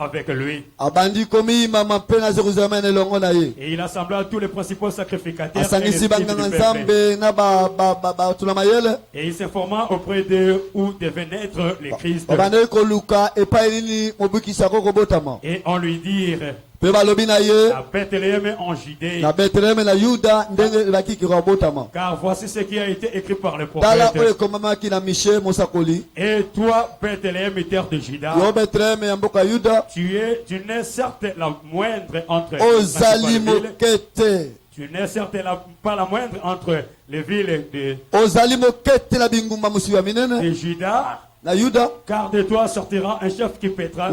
avec lui. Et il assembla tous les principaux sacrificateurs et les scribes du peuple. Et il s'informa auprès d'eux où devait naître le Christ. Et on lui dit à Bethléem en Judée. Car voici ce qui a été écrit par le prophète. Et toi, Bethléem, terre de Juda, tu n'es certes la moindre entre tu n'es certes pas la moindre entre les villes de Juda. Car de toi sortira un chef qui pètera.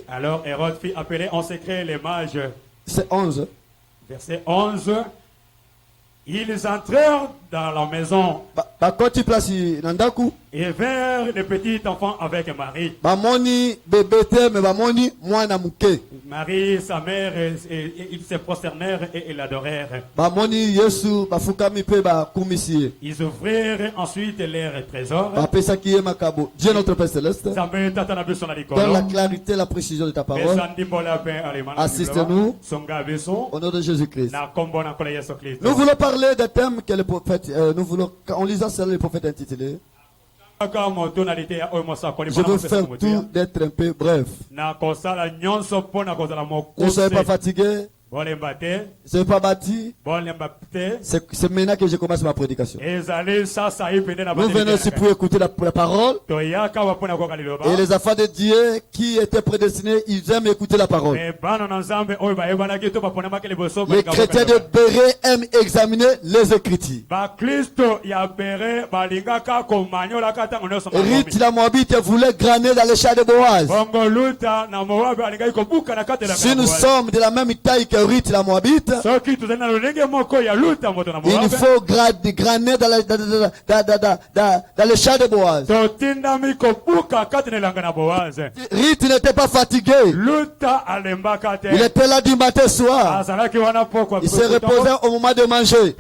Alors Hérode fit appeler en secret les mages. C'est 11. Verset 11. Ils entrèrent dans la maison et vers le petit enfant avec Marie. Marie, sa mère, ils se prosternèrent et l'adorèrent. Ils ouvrirent ensuite leurs trésors. Dieu notre Père Céleste, dans la clarité et la précision de ta parole, assiste-nous au nom de Jésus-Christ. Nous voulons parler des thèmes que le prophète, en lisant cela, le prophète intitulé. Je veux faire tout d'être un peu bref. Ne soyez pas fatigués. Ne soyez pas bâtis. C'est maintenant que je commence ma prédication. Nous venons aussi pour écouter la parole. Et les enfants de Dieu qui étaient prédestinés, ils aiment écouter la parole. Les chrétiens de Béret aiment examiner les Écritures. Ruth la Moabite voulait glaner dans les champs de Boaz. Si nous sommes de la même taille que Ruth la Moabite, il faut glaner dans les champs de Boaz. Ruth n'était pas fatigué. Il était là du matin au soir. Il se reposait au moment de manger.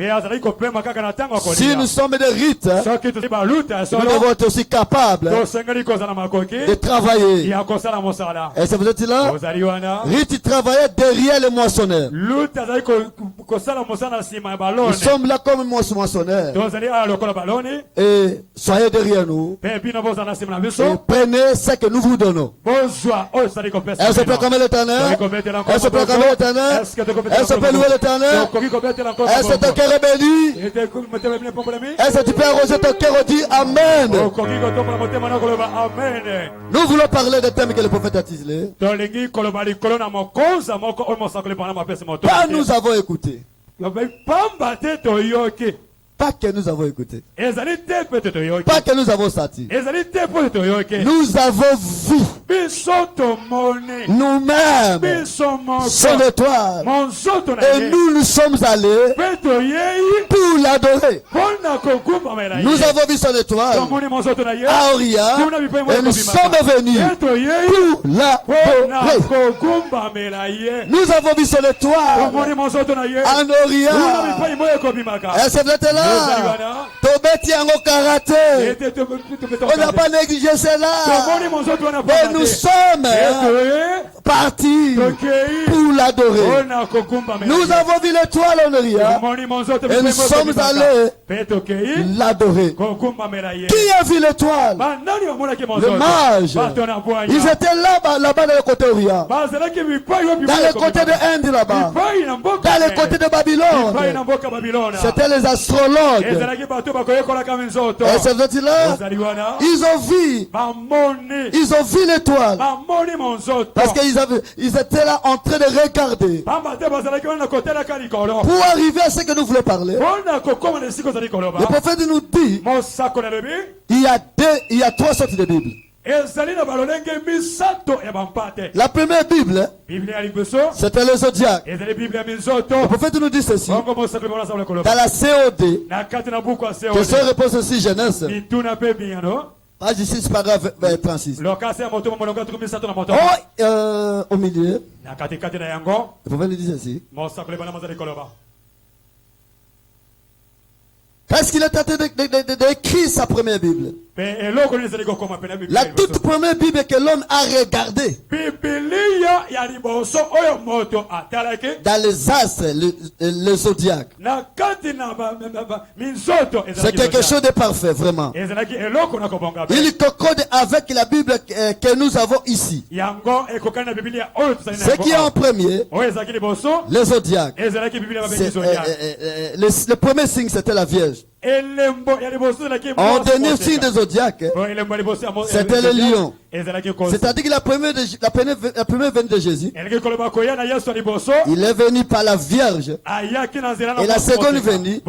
Si nous sommes des Ruth, nous devons être aussi capables de travailler. Et ça vous êtes là? Ruth travaillait derrière le moissonneur. Nous sommes là comme moissonneurs. Et soyez derrière nous. Et prenez ce que nous vous donnons. Est-ce que proclamer l'éternel? Est-ce que proclamer l'éternel? Est-ce que peut louer l'éternel? Est-ce que ton cœur est béni? Est-ce que tu peux arroser ton cœur et dire Amen? Nous voulons parler des thèmes que le prophète a titrés. Pas nous avons écouté. Pas que nous avons écouté. Pas que nous avons senti. Nous avons vu. Nous-mêmes son étoile. Et nous sommes allés pour l'adorer. Nous avons vu son étoile à Oria. Et nous sommes venus pour l'adorer. Nous avons vu son étoile en Oria. Est-ce que vous êtes là? Tobeti en karaté. On n'a pas négligé cela. Et nous sommes partis pour l'adorer. Nous avons vu l'étoile en Oria. Et nous sommes allés l'adorer. Qui a vu l'étoile? Le mage. Ils étaient là-bas dans le côté Oria. Dans le côté de Inde là-bas. Dans le côté de Babylone. C'était les astrologues. Et c'est là, ils ont vu l'étoile. Parce qu'ils étaient là en train de regarder. Pour arriver à ce que nous voulons parler, le prophète nous dit, il y a trois sortes de Bibles. La première Bible, c'était le zodiaque. Le prophète nous dit ceci. Dans la COD, que se repose aussi Genèse. Page 6, paragraphe 36. Au milieu, le prophète nous dit ceci. Qu'est-ce qu'il est en train d'écrire sa première Bible? La toute première Bible que l'homme a regardée dans les astres, le zodiaque. C'est quelque chose de parfait, vraiment. Il concorde avec la Bible que nous avons ici. Ce qui est en premier, le zodiaque. Le premier signe, c'était la Vierge. En dernier signe des zodiaques, c'était le lion. C'est-à-dire que la première venue de Jésus, il est venu par la Vierge. Et la seconde venue,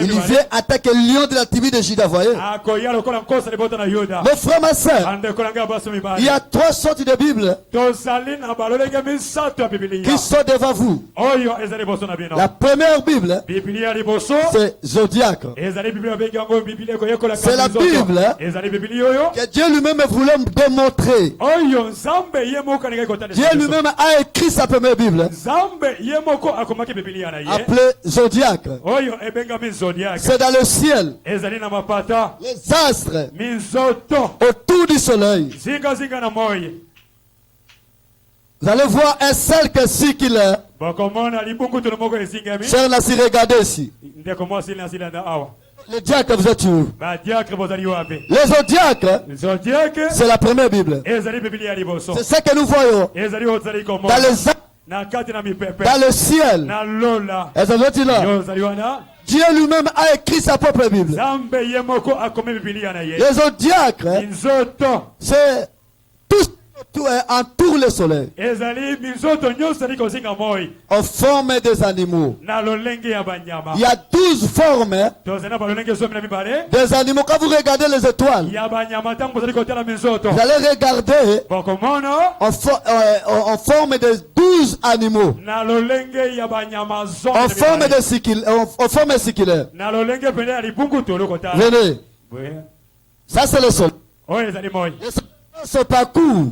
il vient attaquer le lion de la tribu de Juda, voyez. Mes frères, ma soeur, il y a 3 sortes de Bibles qui sont devant vous. La première Bible, c'est Zodiaque. C'est la Bible que Dieu lui-même voulait démontrer. Dieu lui-même a écrit sa première Bible appelée Zodiaque. C'est dans le ciel. Les astres autour du soleil. Vous allez voir un cercle circulaire. Cher Nassi, regardez ici. Le diacre, vous êtes où? Les zodiaques, c'est la première Bible. C'est ce que nous voyons dans le ciel. Dieu lui-même a écrit sa propre Bible. Les zodiaques, c'est tout entoure le soleil. En forme des animaux. Il y a 12 formes des animaux. Quand vous regardez les étoiles, vous allez regarder en forme de 12 animaux. En forme circulaire. Venez. Ça c'est le soleil. Ce parcours,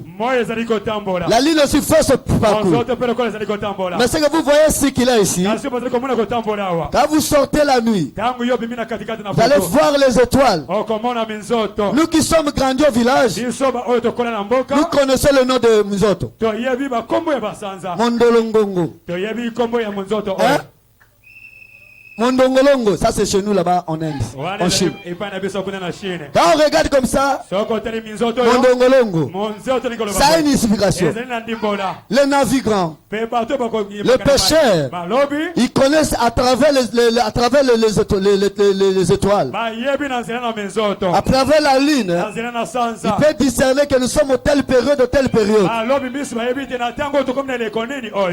la ligne aussi fait ce parcours. Mais ce que vous voyez circulaire ici, quand vous sortez la nuit, vous allez voir les étoiles. Nous qui sommes grandis au village, nous connaissons le nom de Mzoto. Mondolongongo. Hein? Mondongolongo, ça c'est chez nous là-bas en Inde, en Chine. Quand on regarde comme ça, Mondongolongo, ça a une signification. Les navigants, les pêcheurs, ils connaissent à travers les étoiles. À travers la lune, ils peuvent discerner que nous sommes à telle période, à telle période.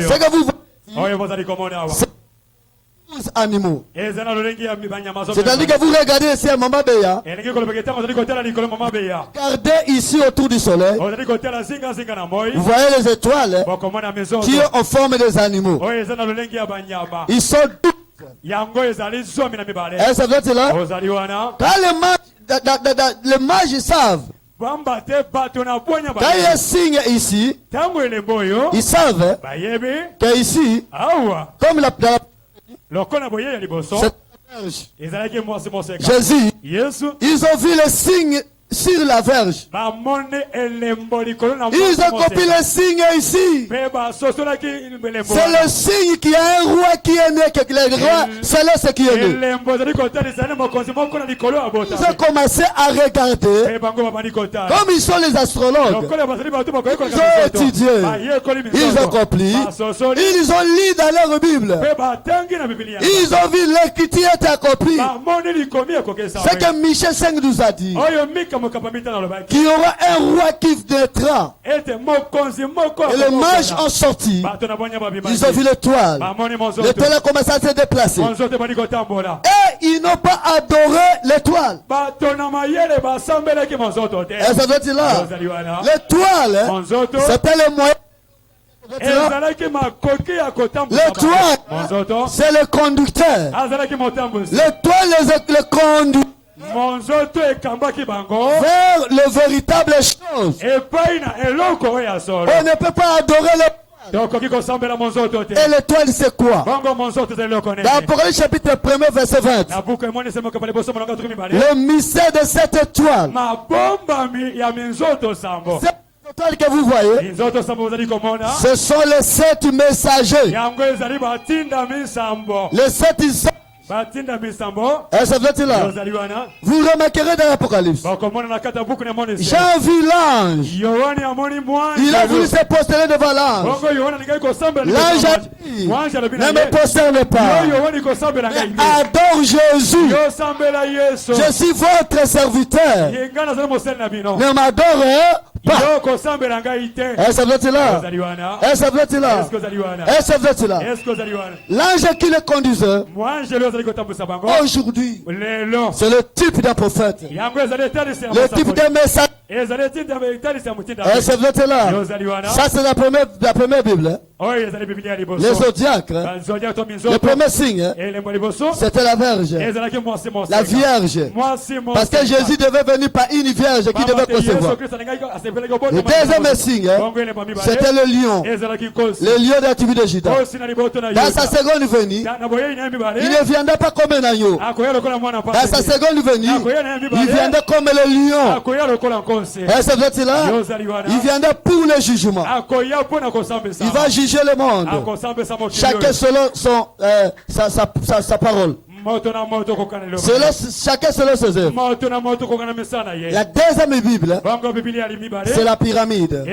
C'est que vous voyez. Animaux. C'est-à-dire que vous regardez ici à Mama Beya. Regardez ici autour du soleil. Vous voyez les étoiles qui sont en forme des animaux. Ils sont tous. Et ça veut dire là, quand les mages savent, quand il y a un signe ici, ils savent qu'ici, comme Jésus, ils ont vu le signe sur la verge. Ils ont copié le signe ici. C'est le signe qu'il y a un roi qui est né, que le roi céleste qui est né. Ils ont commencé à regarder. Comme ils sont les astrologues, ils ont étudié, ils ont compris, ils ont lu dans leur Bible. Ils ont vu l'écriture était accomplie. C'est que Michel 5 nous a dit. Qu'il y aura un roi qui naîtra. Et les mages ont sorti. Ils ont vu l'étoile. L'étoile a commencé à se déplacer. Et ils n'ont pas adoré l'étoile. Et ça veut dire là, l'étoile, c'était le moyen. L'étoile, c'est le conducteur. L'étoile, le conduit vers le véritable chose. On ne peut pas adorer Et l'étoile, c'est quoi? Dans Apocalypse chapitre 1er, verset 20. Le mystère de cette étoile. Cette étoile que vous voyez, ce sont les 7 messagers. Les 7 est-ce que là? Vous remarquerez dans l'Apocalypse. Jean vu l'ange. Il a voulu se poster devant l'ange. L'ange a dit, ne me posterne pas. Adore Jésus. Je suis votre serviteur. Ne m'adore pas. Est-ce que là? Est-ce que là? Est-ce que là? L'ange qui le conduisait aujourd'hui, c'est le type d'un prophète, le type d'un message. Est-ce que là? Ça c'est la première Bible. Les zodiacs, le premier signe, c'était la Vierge. La Vierge. Parce que Jésus devait venir par une Vierge qui devait concevoir. Le deuxième signe, c'était le lion. Le lion de la tribu de Juda. Dans sa seconde venue, il ne viendra pas comme un agneau. Dans sa seconde venue, il viendra comme le lion. Est-ce que c'est là? Il viendra pour le jugement. Il va juger le monde. Chacun selon sa parole. Chacun selon ses œuvres. La deuxième Bible, c'est la pyramide.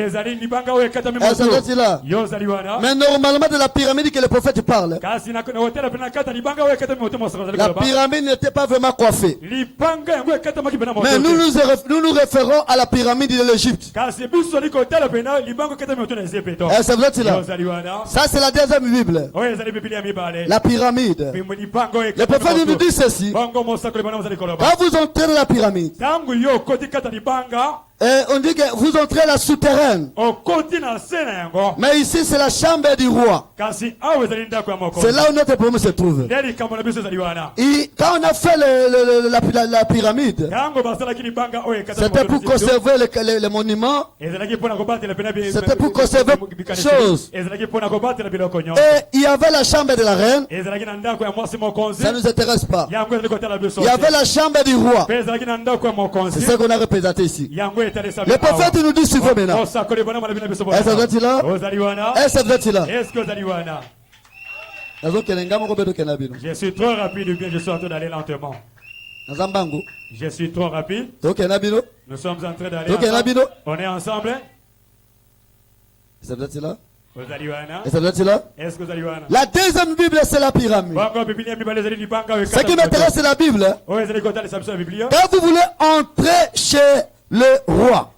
Mais normalement de la pyramide que le prophète parle, la pyramide n'était pas vraiment coiffée. Mais nous nous référons à la pyramide de l'Égypte. Ça c'est la deuxième Bible. La pyramide. Le prophète nous dit ceci. Quand vous entrez dans la pyramide, on dit que vous entrez la souterraine. Mais ici c'est la chambre du roi. C'est là où notre problème se trouve. Et quand on a fait la pyramide, c'était pour conserver les monuments. C'était pour conserver les choses. Et il y avait la chambre de la reine. Ça ne nous intéresse pas. Il y avait la chambre du roi. C'est ce qu'on a représenté ici. Le prophète nous dit suivez maintenant. Est-ce que là? Est-ce que là? Je suis trop rapide ou bien je suis en train d'aller lentement? Je suis trop rapide. Nous sommes en train d'aller ensemble. On est ensemble. Est-ce que là? Est-ce que la deuxième Bible c'est la pyramide. Ce qui m'intéresse c'est la Bible. Quand vous voulez entrer chez le roi,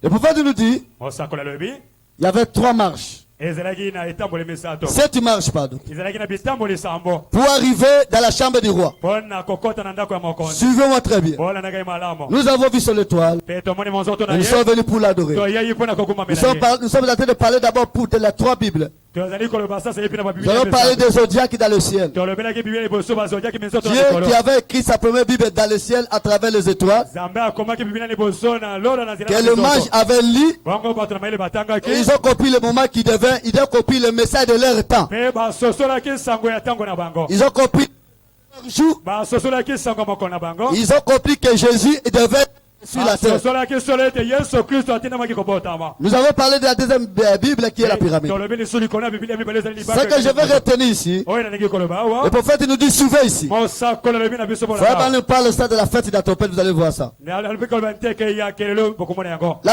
le prophète nous dit il y avait 3 marches. 7 marches, pardon. Pour arriver dans la chambre du roi. Suivez-moi très bien. Nous avons vu sur l'étoile. Nous sommes venus pour l'adorer. Nous sommes en train de parler d'abord pour les 3 Bibles. Nous allons parler des zodiacs dans le ciel. Dieu qui avait écrit sa première Bible dans le ciel à travers les étoiles, que le mage avait lu, ils ont compris le moment qui devait, ils ont compris le message de leur temps. Ils ont compris leur jour. Ils ont compris que Jésus devait sur la terre. Nous avons parlé de la deuxième Bible qui est la pyramide. Ce que je vais retenir ici, le prophète nous dit suivez ici. Frère, nous parle ça de la fête de la trompette, vous allez voir ça. La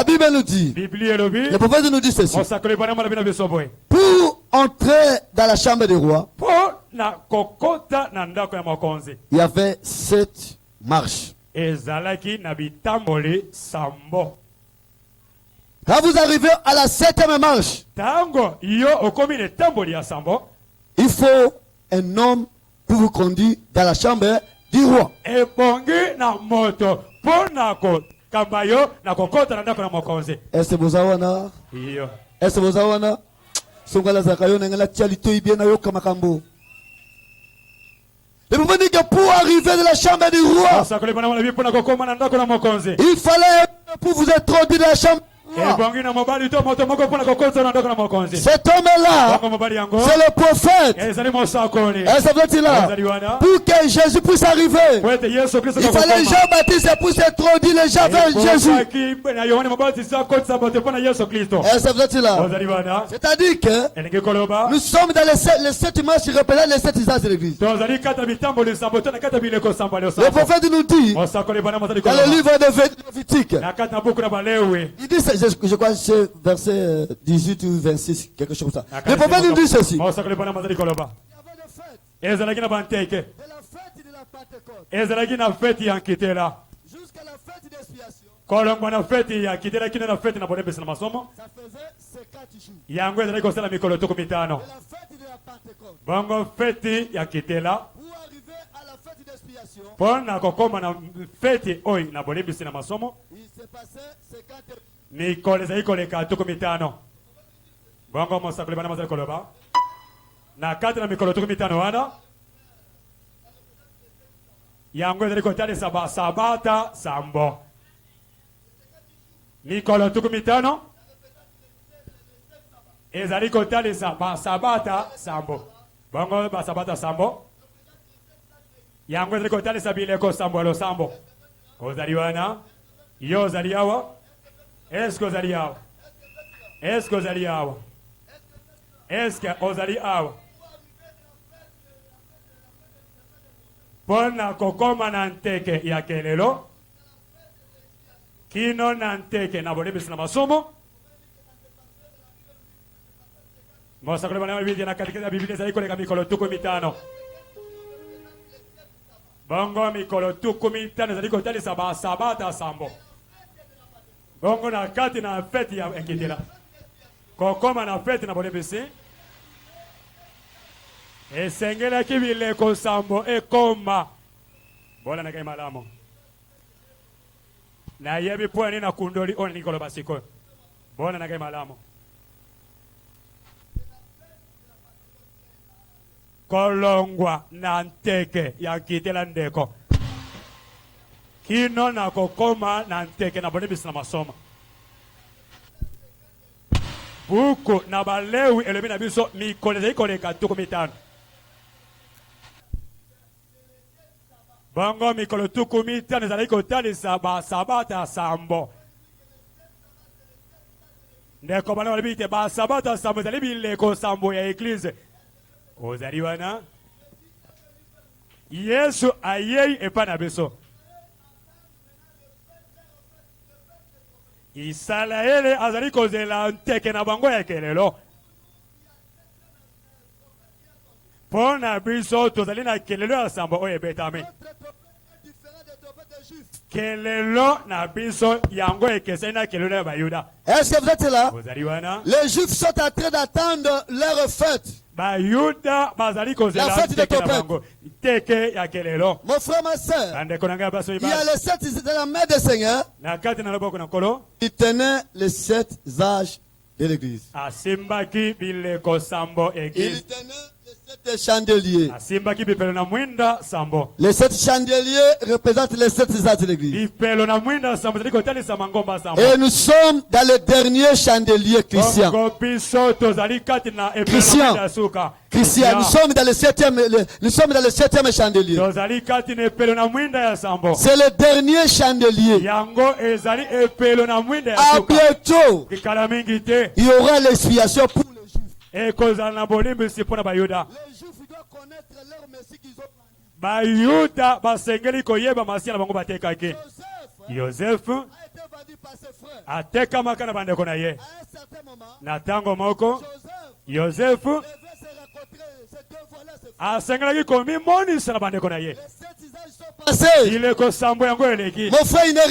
Bible nous dit, le prophète nous dit ceci. Pour entrer dans la chambre du roi, il y avait 7 marches. Quand vous arrivez à la 7e marche, il faut un homme pour vous conduire dans la chambre du roi. Est-ce que vous avez Est-ce que vous avez le prophète dit que pour arriver dans la chambre du roi, il fallait un pour vous introduire dans la chambre. Cet homme-là, c'est le prophète. Et ça veut dire là, pour que Jésus puisse arriver, il fallait Jean-Baptiste pour s'introduire les gens vers Jésus. Et ça veut dire là, c'est-à-dire que nous sommes dans les 7 images qui représentent les 7 usages de l'église. Le prophète nous dit, dans le livre de Lévitique, il dit, je crois que c'est verset 18 ou 26, quelque chose comme ça. Le prophète nous dit ceci. Il y avait de la fête de la Pentecôte. Jusqu'à la fête d'expiation. Ça faisait 50 jours. De la fête de la Pentecôte. Pour arriver à la fête d'expiation, il s'est passé 50 jours. Mikole za iko leka tuku mitano. Bongo mosakole bana mazali koloba. Na kati na mikolo tuku mitano wana. Yango ezali kotali sabata sambo. Mikolo tuku mitano. Ezali kotali sabata sambo. Bongo sabata sambo. Yango ezali kotali sabileko sambo lo sambo. Ozali wana. Yo ozali awa. Est-ce que vous allez avoir? Est-ce que vous allez avoir? Est-ce que vous allez avoir? Pona kokoma nanteke ya kelelo. Kino nanteke na bolebisi na masomo. Mosakole bana Biblia na katika Biblia za iko leka mikolo tuku mitano. Bongo mikolo tuku mitano za iko tali sabata sambo. Bongo na kati na fête ya enkitela. Kokoma na fête na bolebisi. Esengela kibile ko sambo ekoma. Bola na kai malamo. Na yebi pwani na kundoli on nikolo basiko. Bola na kai malamo. Kolongwa na nteke ya kitela ndeko. Kino na kokoma na nteke na bonebisi na masoma. Buku na balewi elemi na biso mikoleza ikoleka tuku mitano. Bongo mikolo tuku mitano ezala ikotali sabata sambo. Ndeko bana walibite sabata sambo ezali bileko sambo ya eglise. Ozali wana. Yesu ayei epana biso. Isalaele azali kozela nteke na bango ya kelelo. Pona biso tozali na kelelo ya sambo oyo ebetami. Kelelo na biso yango ekeseni na kelelo ya bayuda. Est-ce que vous êtes là? Les Juifs sont en train d'attendre leur fête. Bayuda bazali kozela nteke na bango. Teke ya kelelo. Mon frère, ma soeur, il y a les 7 de la main du Seigneur. Il tenait les 7 âges de l'église. Il tenait les 7 chandeliers. Les 7 chandeliers représentent les 7 âges de l'église. Et nous sommes dans le dernier chandelier chrétien. Christian, nous sommes dans le 7e chandelier. C'est le dernier chandelier. À bientôt, il y aura l'expiation pour les Juifs. Les Juifs doivent connaître leur Messie qu'ils ont planté. Joseph a été vendu par ses frères. À un certain moment, Joseph asengelaki komi moni sana bandeko na ye. Mon frère, il ne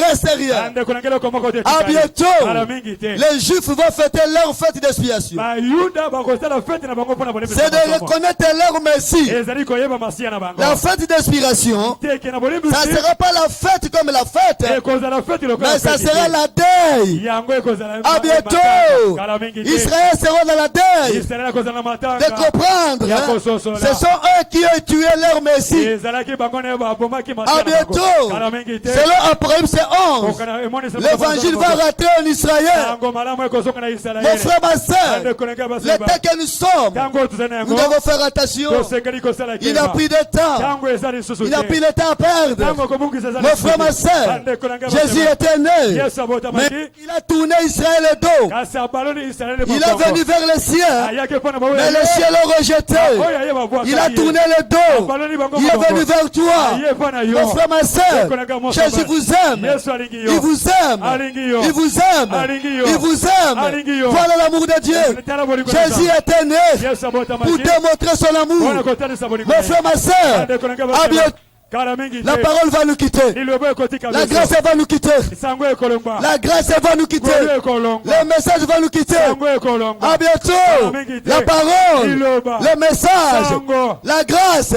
reste rien. À bientôt, les Juifs vont fêter leur fête d'expiation. C'est de reconnaître leur Messie. La fête d'expiation, ça ne sera pas la fête comme la fête, mais ça sera la deuil. À bientôt, Israël sera dans la deuil. De comprendre, ce sont eux qui ont tué leur Messie. À bientôt. Selon Apocalypse 11, l'évangile va rater en Israël. Mon frère, ma soeur, l'état que nous sommes, nous devons faire attention. Il a pris de temps. Il a pris le temps à perdre. Mon frère, ma soeur, Jésus était né, mais il a tourné Israël le dos. Il est venu vers les siens, mais les siens l'ont rejeté. Il a tourné le dos. Il est venu vers toi. Mon frère, ma soeur, Jésus vous aime. Il vous aime. Il vous aime. Il vous aime. Voilà l'amour de Dieu. Jésus était né pour démontrer son amour. Mon frère, ma soeur, à bientôt. La parole va nous quitter. La grâce va nous quitter. La grâce va nous quitter. Le message va nous quitter. À bientôt. La parole, le message, la grâce.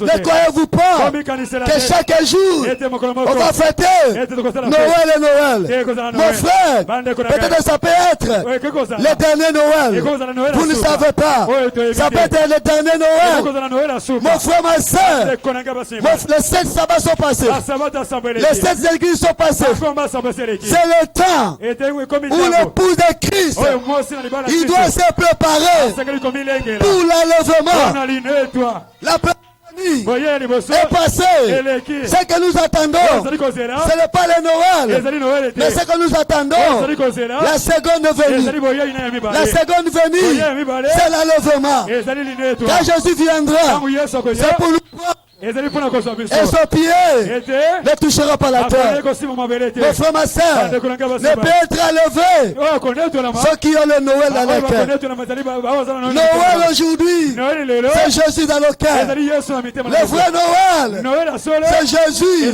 Ne croyez-vous pas que chaque jour on va fêter Noël et Noël? Mon frère, peut-être ça peut être le dernier Noël. Vous ne savez pas. Ça peut être le dernier Noël. Mon frère, ma soeur, les 7 sabbats sont passés. Les 7 églises sont passées. C'est le temps où l'épouse de Christ, il doit se préparer pour l'enlèvement. La pandémie est passée. Ce que nous attendons, ce n'est pas le Noël, mais ce que nous attendons, la seconde venue. La seconde venue, c'est l'enlèvement. Quand Jésus viendra, c'est pour nous. Et son pied ne touchera pas la terre. Mon frère, ma soeur, ne peut être enlevé. Ceux qui ont le Noël dans leur cœur. Noël aujourd'hui, c'est Jésus dans nos cœurs. Le vrai Noël, c'est Jésus.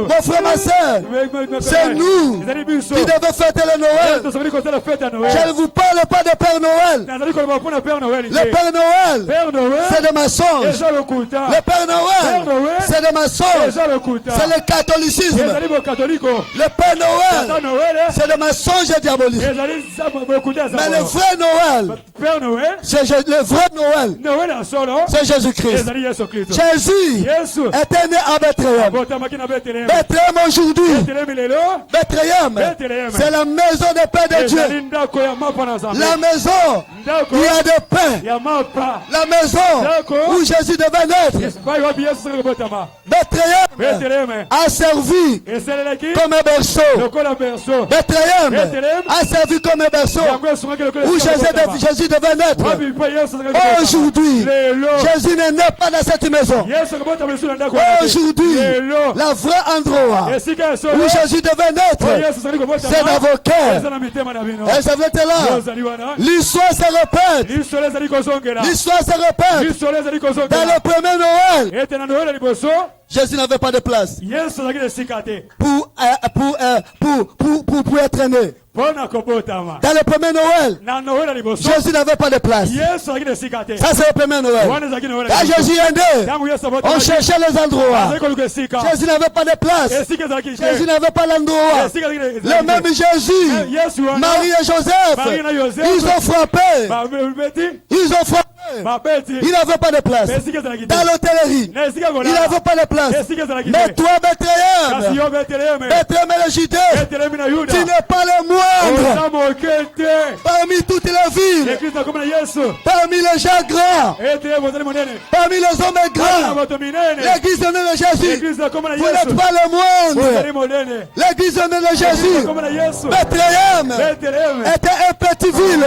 Mon frère, ma soeur, c'est nous qui devons fêter le Noël. Je ne vous parle pas de Père Noël. Le Père Noël, c'est des mensonges. Le Père Noël, c'est des mensonges. C'est le catholicisme. Le Père Noël, c'est des mensonges diaboliques. Mais le vrai Noël, c'est le vrai Noël, c'est Jésus-Christ. Jésus était né à Bethléem. Bethléem aujourd'hui, Bethléem, c'est la maison des pères de Dieu. La maison où il y a des pains. La maison où Jésus devait naître. Bethléem a servi comme un berceau. Bethléem a servi comme un berceau où Jésus devait naître. Aujourd'hui, Jésus n'est né pas dans cette maison. Aujourd'hui, la vraie endroit où Jésus devait naître, c'est dans vos cœurs. Et ça veut être là. L'histoire se répète. L'histoire se répète. Dans le premier Noël, Jésus n'avait pas de place pour être né. Dans le premier Noël, Jésus n'avait pas de place. Ça c'est le premier Noël. Quand Jésus est né, on cherchait les endroits. Jésus n'avait pas de place. Jésus n'avait pas l'endroit. Le même Jésus, Marie et Joseph, ils ont frappé. Ils ont frappé. Il n'avait pas de place. Dans l'hôtellerie, il n'avait pas de place. Mais toi, Bethléem, Bethléem et le Judée, tu n'es pas le moindre. Parmi toutes les villes, parmi les gens grands, parmi les hommes grands, l'église est née de Jésus. Vous n'êtes pas le moindre. L'église est née de Jésus. Bethléem était une petite ville.